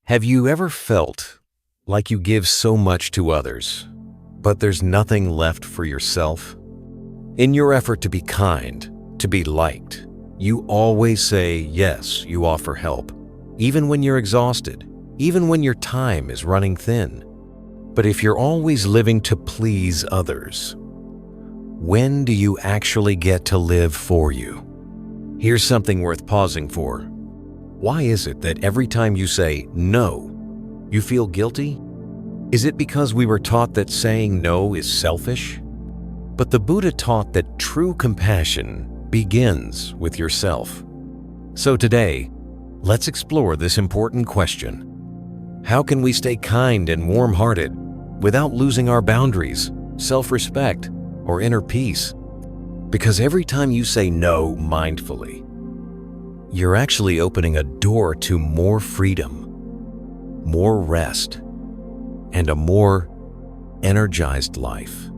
Have you ever felt like you give so much to others, but there's nothing left for yourself? In your effort to be kind, to be liked, you always say yes, you offer help, even when you're exhausted, even when your time is running thin. But if you're always living to please others, when do you actually get to live for you? Here's something worth pausing for. Why is it that every time you say no, you feel guilty? Is it because we were taught that saying no is selfish? But the Buddha taught that true compassion begins with yourself. So today, let's explore this important question. How can we stay kind and warm-hearted without losing our boundaries, self-respect, or inner peace? Because every time you say no mindfully, you're actually opening a door to more freedom, more rest, and a more energized life.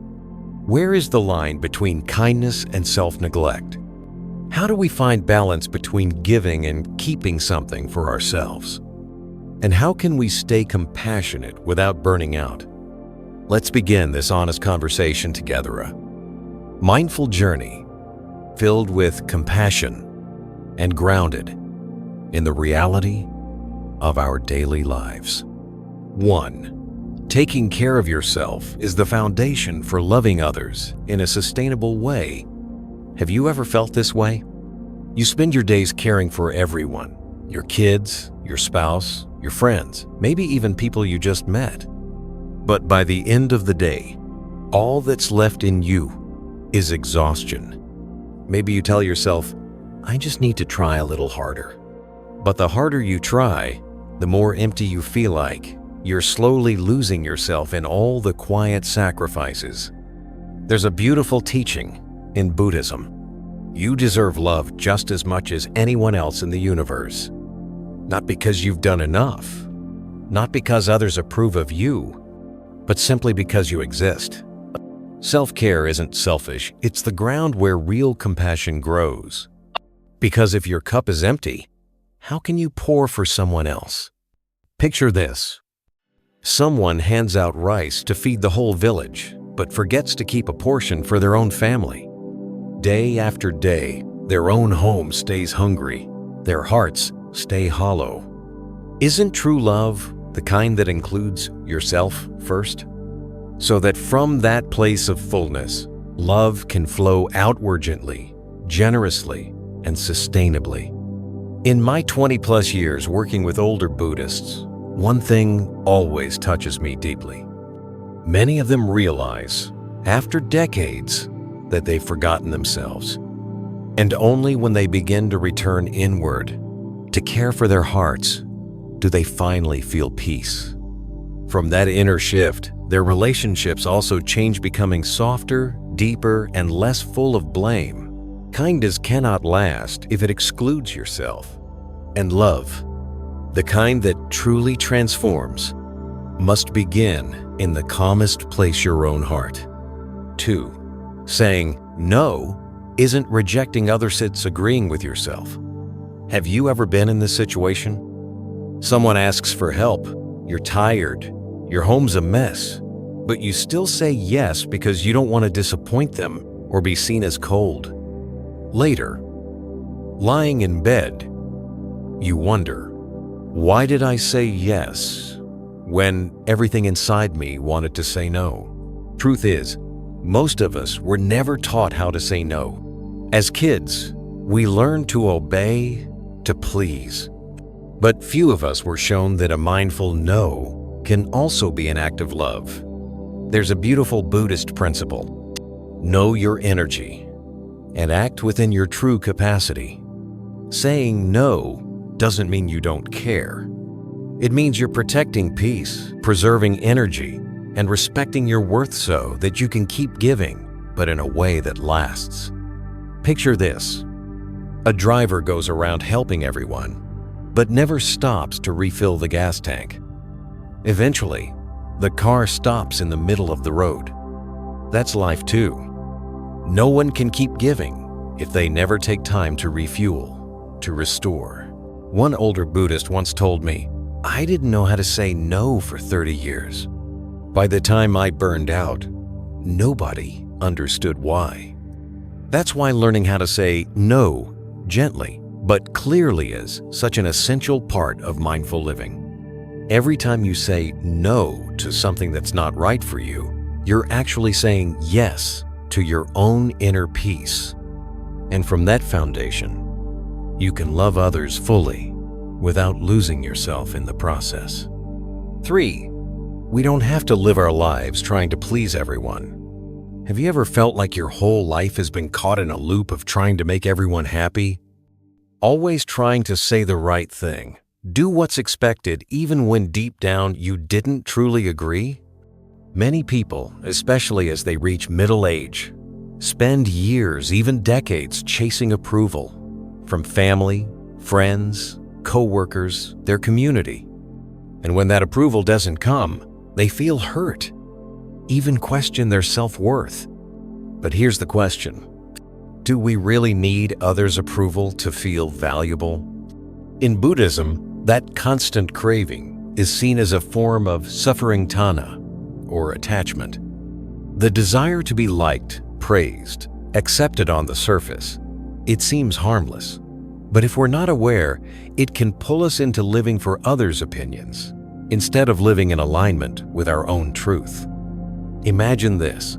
Where is the line between kindness and self-neglect? How do we find balance between giving and keeping something for ourselves? And how can we stay compassionate without burning out? Let's begin this honest conversation together. A mindful journey filled with compassion and grounded in the reality of our daily lives. 1. Taking care of yourself is the foundation for loving others in a sustainable way. Have you ever felt this way? You spend your days caring for everyone, your kids, your spouse, your friends, maybe even people you just met. But by the end of the day, all that's left in you is exhaustion. Maybe you tell yourself, I just need to try a little harder. But the harder you try, the more empty you feel like. You're slowly losing yourself in all the quiet sacrifices. There's a beautiful teaching in Buddhism. You deserve love just as much as anyone else in the universe. Not because you've done enough, not because others approve of you, but simply because you exist. Self-care isn't selfish, it's the ground where real compassion grows. Because if your cup is empty, how can you pour for someone else? Picture this. Someone hands out rice to feed the whole village, but forgets to keep a portion for their own family. Day after day, their own home stays hungry. Their hearts stay hollow. Isn't true love the kind that includes yourself first? So that from that place of fullness, love can flow outward gently, generously, and sustainably. In my 20-plus years working with older Buddhists, one thing always touches me deeply. Many of them realize, after decades, that they've forgotten themselves. And only when they begin to return inward, to care for their hearts, do they finally feel peace. From that inner shift, their relationships also change, becoming softer, deeper, and less full of blame. Kindness cannot last if it excludes yourself. And love, the kind that truly transforms, must begin in the calmest place, your own heart. 2. Saying no isn't rejecting others, it's agreeing with yourself. Have you ever been in this situation? Someone asks for help, you're tired, your home's a mess, but you still say yes because you don't want to disappoint them or be seen as cold. Later, lying in bed, you wonder, why did I say yes when everything inside me wanted to say no? Truth is, most of us were never taught how to say no. As kids, we learned to obey, to please. But few of us were shown that a mindful no can also be an act of love. There's a beautiful Buddhist principle: know your energy and act within your true capacity. Saying no doesn't mean you don't care. It means you're protecting peace, preserving energy, and respecting your worth so that you can keep giving, but in a way that lasts. Picture this. A driver goes around helping everyone, but never stops to refill the gas tank. Eventually, the car stops in the middle of the road. That's life too. No one can keep giving if they never take time to refuel, to restore. One older Buddhist once told me, I didn't know how to say no for 30 years. By the time I burned out, nobody understood why. That's why learning how to say no gently but clearly is such an essential part of mindful living. Every time you say no to something that's not right for you, you're actually saying yes to your own inner peace. And from that foundation, you can love others fully without losing yourself in the process. 3. We don't have to live our lives trying to please everyone. Have you ever felt like your whole life has been caught in a loop of trying to make everyone happy? Always trying to say the right thing, do what's expected even when deep down you didn't truly agree? Many people, especially as they reach middle age, spend years, even decades, chasing approval from family, friends, co-workers, their community. And when that approval doesn't come, they feel hurt, even question their self-worth. But here's the question. Do we really need others' approval to feel valuable? In Buddhism, that constant craving is seen as a form of suffering tanha, or attachment. The desire to be liked, praised, accepted on the surface. It seems harmless. But if we're not aware, it can pull us into living for others' opinions, instead of living in alignment with our own truth. Imagine this.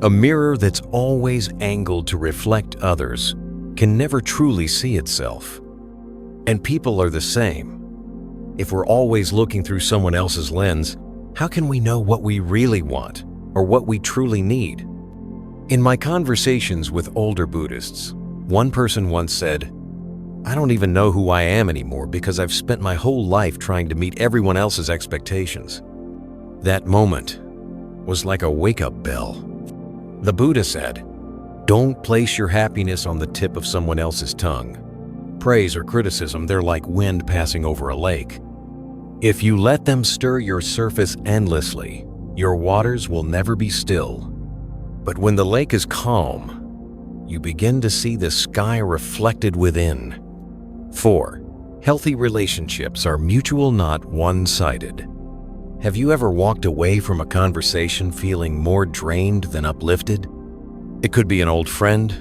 A mirror that's always angled to reflect others can never truly see itself. And people are the same. If we're always looking through someone else's lens, how can we know what we really want or what we truly need? In my conversations with older Buddhists, one person once said, "I don't even know who I am anymore because I've spent my whole life trying to meet everyone else's expectations." That moment was like a wake-up bell. The Buddha said, "Don't place your happiness on the tip of someone else's tongue. Praise or criticism, they're like wind passing over a lake. If you let them stir your surface endlessly, your waters will never be still. But when the lake is calm, you begin to see the sky reflected within." 4. Healthy relationships are mutual, not one-sided. Have you ever walked away from a conversation feeling more drained than uplifted? It could be an old friend,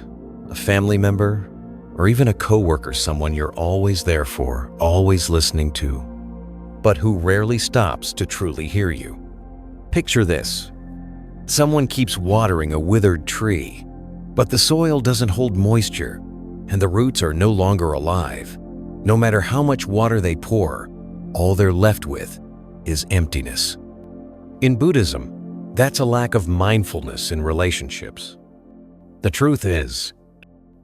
a family member, or even a coworker, someone you're always there for, always listening to, but who rarely stops to truly hear you. Picture this. Someone keeps watering a withered tree, but the soil doesn't hold moisture, and the roots are no longer alive. No matter how much water they pour, all they're left with is emptiness. In Buddhism, that's a lack of mindfulness in relationships. The truth is,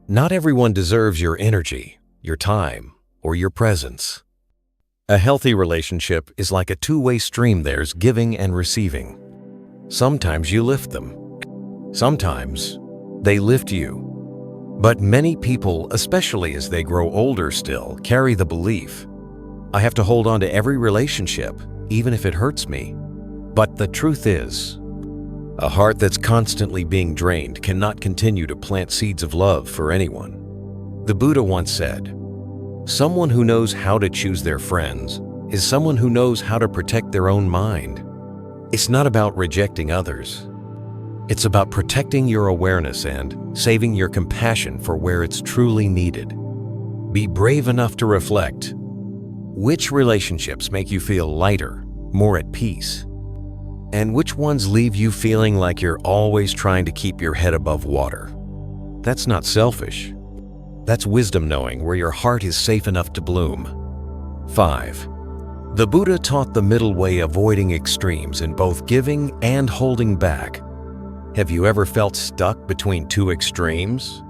not everyone deserves your energy, your time, or your presence. A healthy relationship is like a two-way stream. There's giving and receiving. Sometimes you lift them. Sometimes they lift you. But many people, especially as they grow older still, carry the belief, "I have to hold on to every relationship, even if it hurts me." But the truth is, a heart that's constantly being drained cannot continue to plant seeds of love for anyone. The Buddha once said, "Someone who knows how to choose their friends is someone who knows how to protect their own mind." It's not about rejecting others. It's about protecting your awareness and saving your compassion for where it's truly needed. Be brave enough to reflect. Which relationships make you feel lighter, more at peace? And which ones leave you feeling like you're always trying to keep your head above water? That's not selfish. That's wisdom, knowing where your heart is safe enough to bloom. 5. The Buddha taught the middle way, avoiding extremes in both giving and holding back. Have you ever felt stuck between two extremes?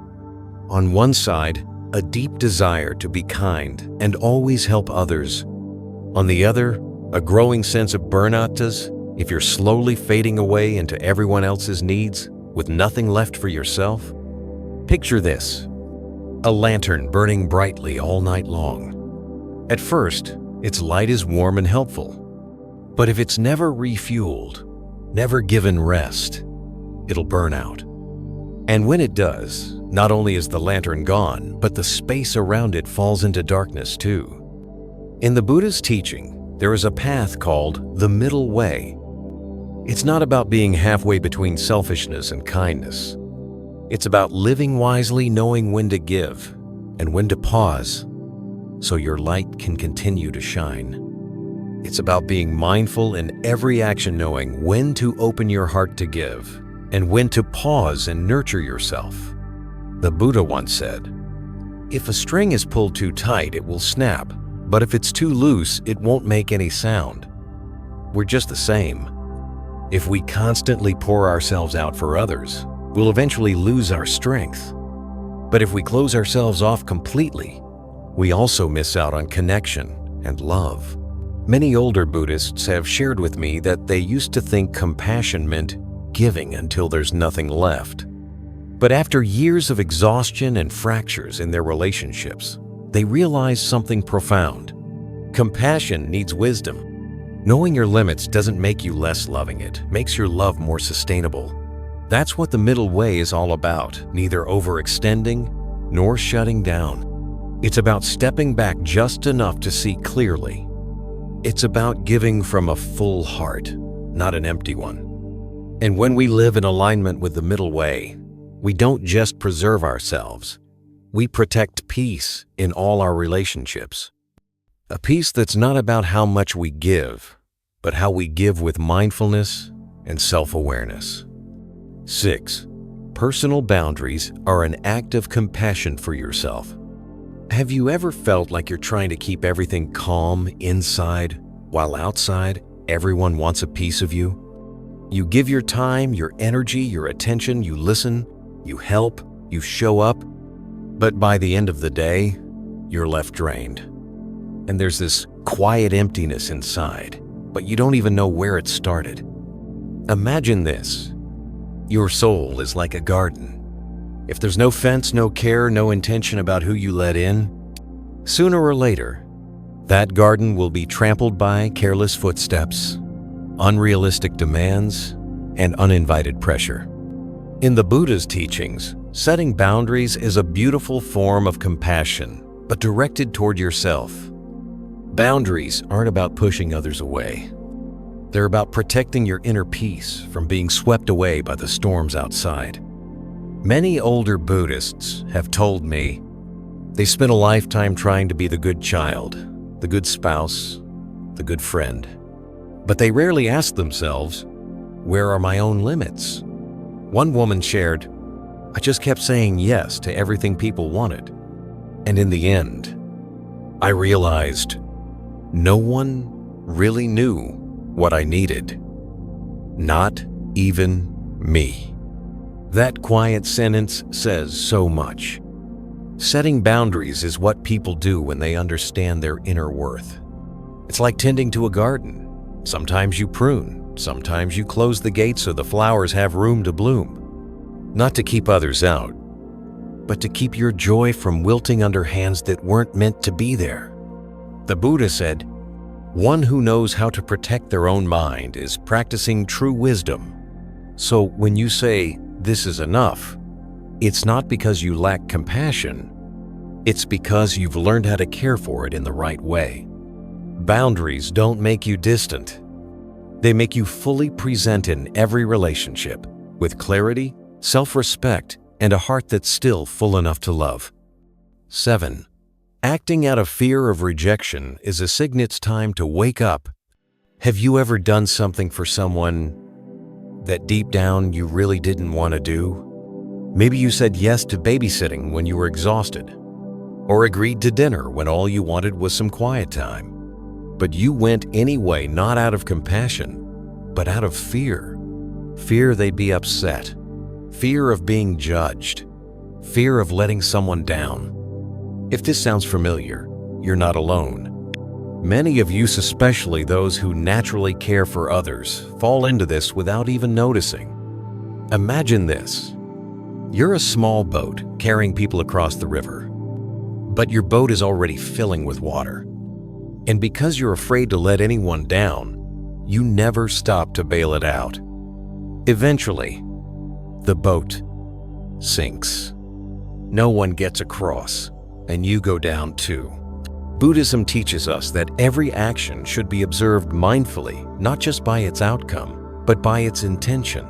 On one side, a deep desire to be kind and always help others. On the other, a growing sense of burnout if you're slowly fading away into everyone else's needs with nothing left for yourself. Picture this. A lantern burning brightly all night long. At first, its light is warm and helpful. But if it's never refueled, never given rest, it'll burn out. And when it does, not only is the lantern gone, but the space around it falls into darkness too. In the Buddha's teaching, there is a path called the middle way. It's not about being halfway between selfishness and kindness. It's about living wisely, knowing when to give and when to pause so your light can continue to shine. It's about being mindful in every action, knowing when to open your heart to give and when to pause and nurture yourself. The Buddha once said, "If a string is pulled too tight, it will snap, but if it's too loose, it won't make any sound." We're just the same. If we constantly pour ourselves out for others, we'll eventually lose our strength. But if we close ourselves off completely, we also miss out on connection and love. Many older Buddhists have shared with me that they used to think compassion meant giving until there's nothing left. But after years of exhaustion and fractures in their relationships, they realized something profound. Compassion needs wisdom. Knowing your limits doesn't make you less loving, it makes your love more sustainable. That's what the middle way is all about, neither overextending nor shutting down. It's about stepping back just enough to see clearly. It's about giving from a full heart, not an empty one. And when we live in alignment with the middle way, we don't just preserve ourselves, we protect peace in all our relationships. A peace that's not about how much we give, but how we give with mindfulness and self-awareness. 6. Personal boundaries are an act of compassion for yourself. Have you ever felt like you're trying to keep everything calm inside, while outside everyone wants a piece of you? You give your time, your energy, your attention, you listen, you help, you show up, but by the end of the day, you're left drained. And there's this quiet emptiness inside, but you don't even know where it started. Imagine this. Your soul is like a garden. If there's no fence, no care, no intention about who you let in, sooner or later, that garden will be trampled by careless footsteps, unrealistic demands, and uninvited pressure. In the Buddha's teachings, setting boundaries is a beautiful form of compassion, but directed toward yourself. Boundaries aren't about pushing others away. They're about protecting your inner peace from being swept away by the storms outside. Many older Buddhists have told me they spent a lifetime trying to be the good child, the good spouse, the good friend. But they rarely ask themselves, where are my own limits? One woman shared, "I just kept saying yes to everything people wanted. And in the end, I realized no one really knew what I needed. Not even me." That quiet sentence says so much. Setting boundaries is what people do when they understand their inner worth. It's like tending to a garden. Sometimes you prune, sometimes you close the gate so the flowers have room to bloom. Not to keep others out, but to keep your joy from wilting under hands that weren't meant to be there. The Buddha said, "One who knows how to protect their own mind is practicing true wisdom." So when you say, "This is enough," it's not because you lack compassion. It's because you've learned how to care for it in the right way. Boundaries don't make you distant. They make you fully present in every relationship, with clarity, self-respect, and a heart that's still full enough to love. 7. Acting out of fear of rejection is a sign it's time to wake up. Have you ever done something for someone that deep down you really didn't want to do? Maybe you said yes to babysitting when you were exhausted, or agreed to dinner when all you wanted was some quiet time. But you went anyway, not out of compassion, but out of fear. Fear they'd be upset. Fear of being judged. Fear of letting someone down. If this sounds familiar, you're not alone. Many of you, especially those who naturally care for others, fall into this without even noticing. Imagine this. You're a small boat carrying people across the river, but your boat is already filling with water. And because you're afraid to let anyone down, you never stop to bail it out. Eventually, the boat sinks. No one gets across, and you go down too. Buddhism teaches us that every action should be observed mindfully, not just by its outcome, but by its intention.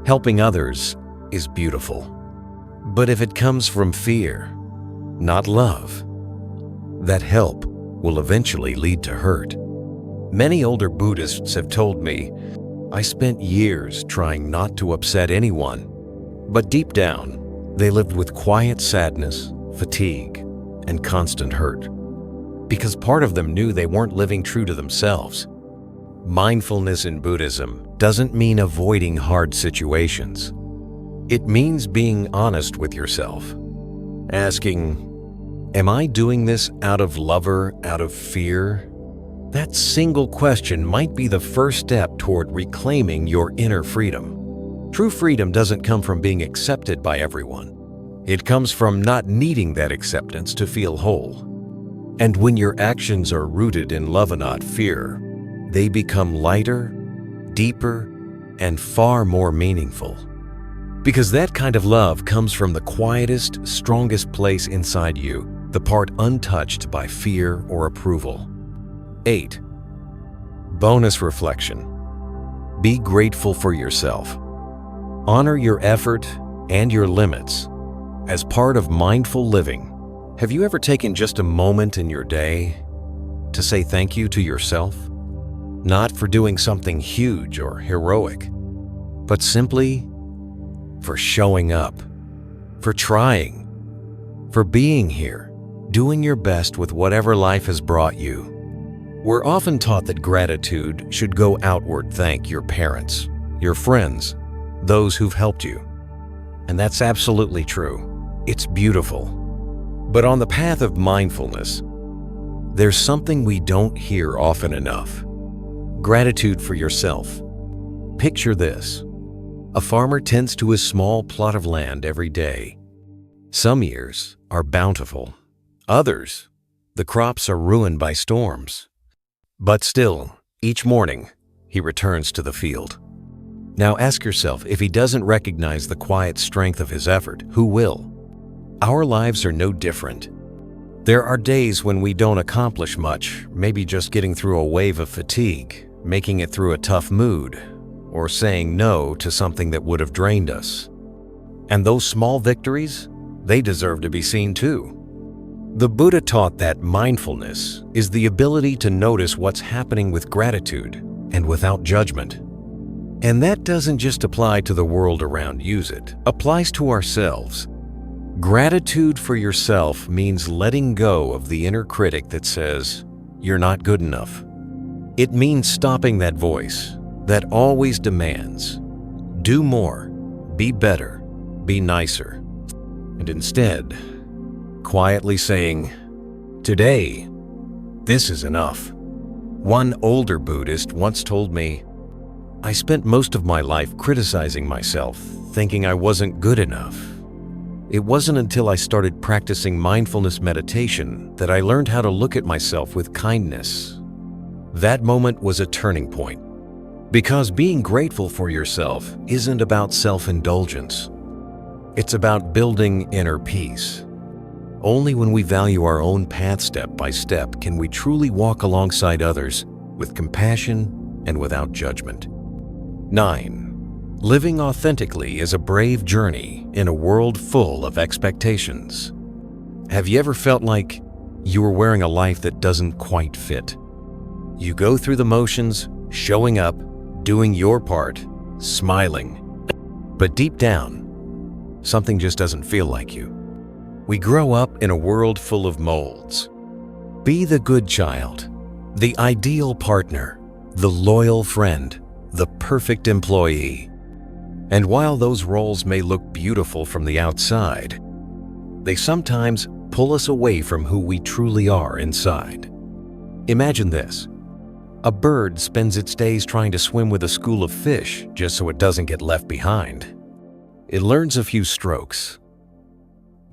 Helping others is beautiful. But if it comes from fear, not love, that help will eventually lead to hurt. Many older Buddhists have told me, I spent years trying not to upset anyone, but deep down, they lived with quiet sadness, fatigue, and constant hurt. Because part of them knew they weren't living true to themselves. Mindfulness in Buddhism doesn't mean avoiding hard situations. It means being honest with yourself. Asking, am I doing this out of love or out of fear? That single question might be the first step toward reclaiming your inner freedom. True freedom doesn't come from being accepted by everyone. It comes from not needing that acceptance to feel whole. And when your actions are rooted in love and not fear, they become lighter, deeper, and far more meaningful. Because that kind of love comes from the quietest, strongest place inside you, the part untouched by fear or approval. 8. Bonus reflection. Be grateful for yourself. Honor your effort and your limits. As part of mindful living, have you ever taken just a moment in your day to say thank you to yourself? Not for doing something huge or heroic, but simply for showing up, for trying, for being here, doing your best with whatever life has brought you. We're often taught that gratitude should go outward. Thank your parents, your friends, those who've helped you. And that's absolutely true. It's beautiful. But on the path of mindfulness, there's something we don't hear often enough. Gratitude for yourself. Picture this. A farmer tends to a small plot of land every day. Some years are bountiful. Others, the crops are ruined by storms. But still, each morning, he returns to the field. Now ask yourself, if he doesn't recognize the quiet strength of his effort, who will? Our lives are no different. There are days when we don't accomplish much, maybe just getting through a wave of fatigue, making it through a tough mood, or saying no to something that would have drained us. And those small victories, they deserve to be seen too. The Buddha taught that mindfulness is the ability to notice what's happening with gratitude and without judgment. And that doesn't just apply to the world around you, it applies to ourselves. Gratitude for yourself means letting go of the inner critic that says, you're not good enough. It means stopping that voice that always demands, do more, be better, be nicer. And instead, quietly saying, today, this is enough. One older Buddhist once told me, I spent most of my life criticizing myself, thinking I wasn't good enough. It wasn't until I started practicing mindfulness meditation that I learned how to look at myself with kindness. That moment was a turning point. Because being grateful for yourself isn't about self-indulgence. It's about building inner peace. Only when we value our own path step by step can we truly walk alongside others with compassion and without judgment. 9. Living authentically is a brave journey in a world full of expectations. Have you ever felt like you were wearing a life that doesn't quite fit? You go through the motions, showing up, doing your part, smiling, but deep down, something just doesn't feel like you. We grow up in a world full of molds. Be the good child, the ideal partner, the loyal friend, the perfect employee. And while those roles may look beautiful from the outside, they sometimes pull us away from who we truly are inside. Imagine this. A bird spends its days trying to swim with a school of fish just so it doesn't get left behind. It learns a few strokes,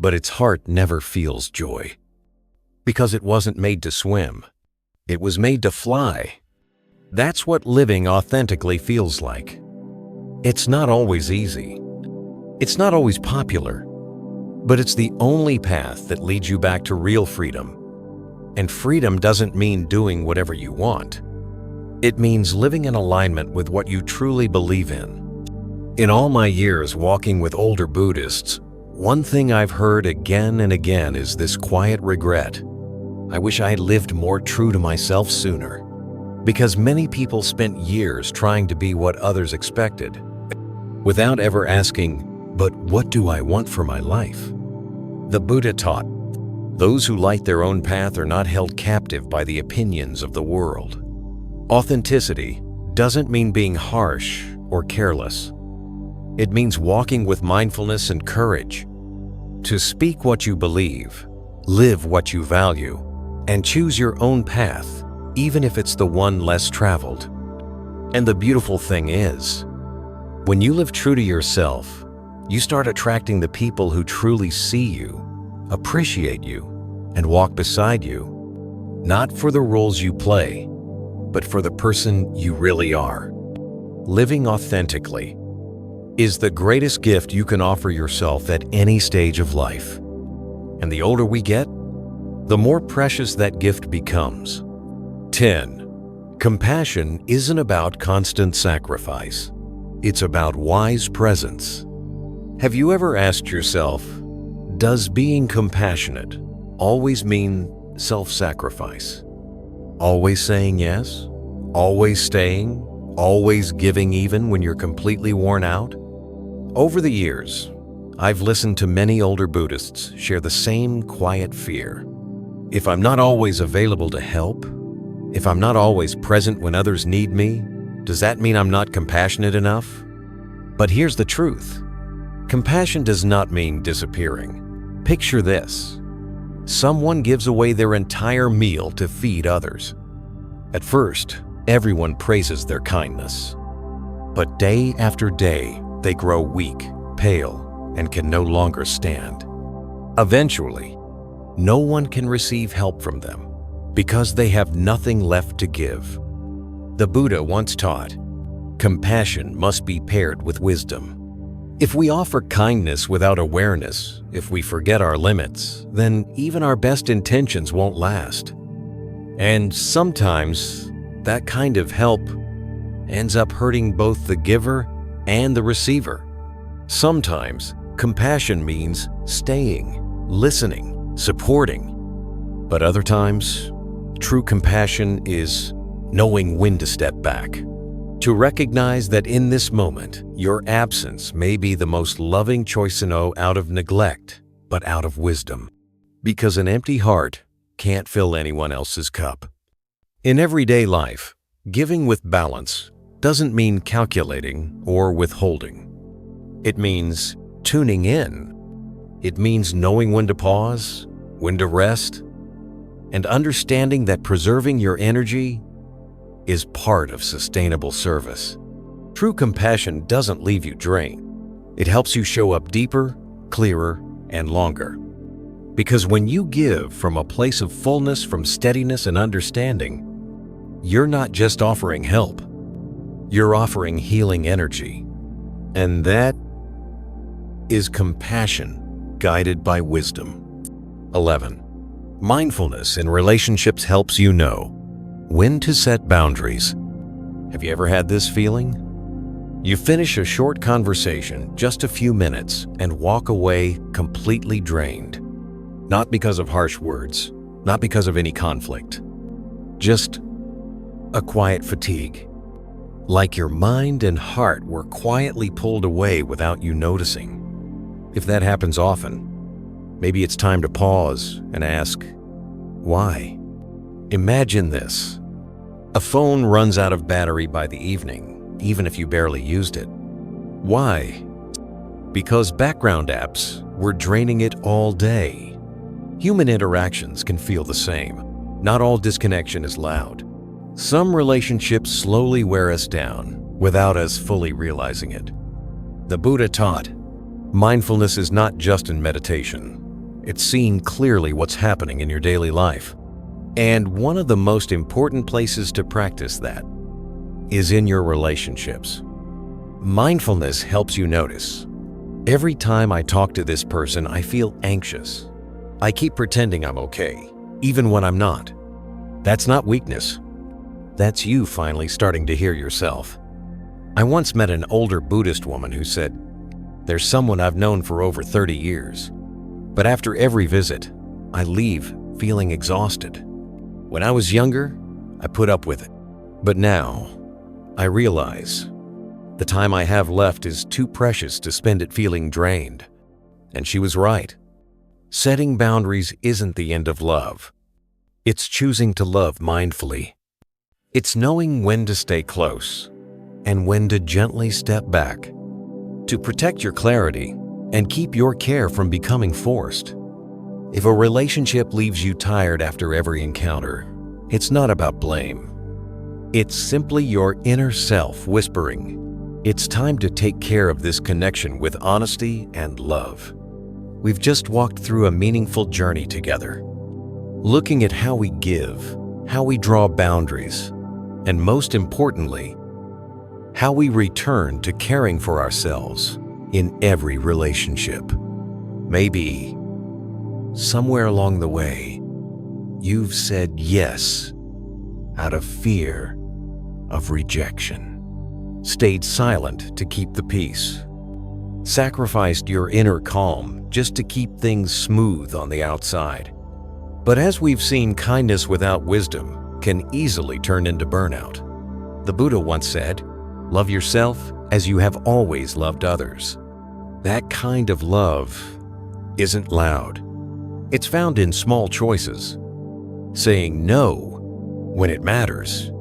but its heart never feels joy. Because it wasn't made to swim. It was made to fly. That's what living authentically feels like. It's not always easy. It's not always popular. But it's the only path that leads you back to real freedom. And freedom doesn't mean doing whatever you want. It means living in alignment with what you truly believe in. In all my years walking with older Buddhists, one thing I've heard again and again is this quiet regret. I wish I had lived more true to myself sooner. Because many people spent years trying to be what others expected, without ever asking, but what do I want for my life? The Buddha taught, those who light their own path are not held captive by the opinions of the world. Authenticity doesn't mean being harsh or careless. It means walking with mindfulness and courage. To speak what you believe, live what you value, and choose your own path, even if it's the one less traveled. And the beautiful thing is, when you live true to yourself, you start attracting the people who truly see you, appreciate you, and walk beside you, not for the roles you play, but for the person you really are. Living authentically is the greatest gift you can offer yourself at any stage of life. And the older we get, the more precious that gift becomes. 10. Compassion isn't about constant sacrifice. It's about wise presence. Have you ever asked yourself, does being compassionate always mean self-sacrifice? Always saying yes? Always staying? Always giving even when you're completely worn out? Over the years, I've listened to many older Buddhists share the same quiet fear. If I'm not always available to help, if I'm not always present when others need me, does that mean I'm not compassionate enough? But here's the truth. Compassion does not mean disappearing. Picture this. Someone gives away their entire meal to feed others. At first, everyone praises their kindness. But day after day, they grow weak, pale, and can no longer stand. Eventually, no one can receive help from them because they have nothing left to give. The Buddha once taught, compassion must be paired with wisdom. If we offer kindness without awareness, if we forget our limits, then even our best intentions won't last. And sometimes, that kind of help ends up hurting both the giver and the receiver. Sometimes, compassion means staying, listening, supporting. But other times, true compassion is knowing when to step back. To recognize that in this moment, your absence may be the most loving choice to know out of neglect, but out of wisdom. Because an empty heart can't fill anyone else's cup. In everyday life, giving with balance doesn't mean calculating or withholding. It means tuning in. It means knowing when to pause, when to rest, and understanding that preserving your energy is part of sustainable service. True compassion doesn't leave you drained. It helps you show up deeper, clearer, and longer. Because when you give from a place of fullness, from steadiness and understanding, you're not just offering help, you're offering healing energy. And that is compassion guided by wisdom. 11. Mindfulness in relationships helps you know when to set boundaries. Have you ever had this feeling? You finish a short conversation, just a few minutes, and walk away completely drained. Not because of harsh words, not because of any conflict. Just a quiet fatigue. Like your mind and heart were quietly pulled away without you noticing. If that happens often, maybe it's time to pause and ask, why? Imagine this. A phone runs out of battery by the evening, even if you barely used it. Why? Because background apps were draining it all day. Human interactions can feel the same. Not all disconnection is loud. Some relationships slowly wear us down without us fully realizing it. The Buddha taught, mindfulness is not just in meditation. It's seeing clearly what's happening in your daily life. And one of the most important places to practice that is in your relationships. Mindfulness helps you notice. Every time I talk to this person, I feel anxious. I keep pretending I'm okay. even when I'm not. That's not weakness. That's you finally starting to hear yourself. I once met an older Buddhist woman who said, "There's someone I've known for over 30 years, but after every visit, I leave feeling exhausted. When I was younger, I put up with it. But now, I realize the time I have left is too precious to spend it feeling drained." And she was right. Setting boundaries isn't the end of love. It's choosing to love mindfully. It's knowing when to stay close and when to gently step back, to protect your clarity and keep your care from becoming forced. If a relationship leaves you tired after every encounter, it's not about blame. It's simply your inner self whispering, "It's time to take care of this connection with honesty and love." We've just walked through a meaningful journey together, looking at how we give, how we draw boundaries, and most importantly, how we return to caring for ourselves in every relationship. Maybe, somewhere along the way, you've said yes out of fear of rejection, stayed silent to keep the peace, sacrificed your inner calm just to keep things smooth on the outside. But as we've seen, kindness without wisdom can easily turn into burnout. The Buddha once said, "Love yourself as you have always loved others." That kind of love isn't loud. It's found in small choices, saying no when it matters,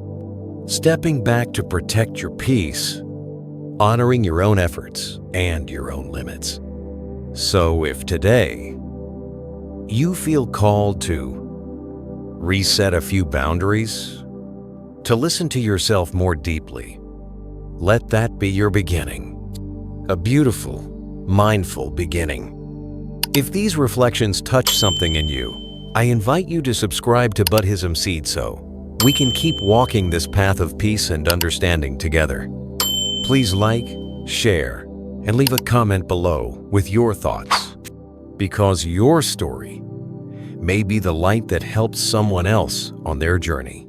stepping back to protect your peace, honoring your own efforts and your own limits. So if today you feel called to reset a few boundaries, to listen to yourself more deeply, let that be your beginning. A beautiful, mindful beginning. If these reflections touch something in you, I invite you to subscribe to Buddhism Seed so we can keep walking this path of peace and understanding together. Please like, share, and leave a comment below with your thoughts, because your story may be the light that helps someone else on their journey.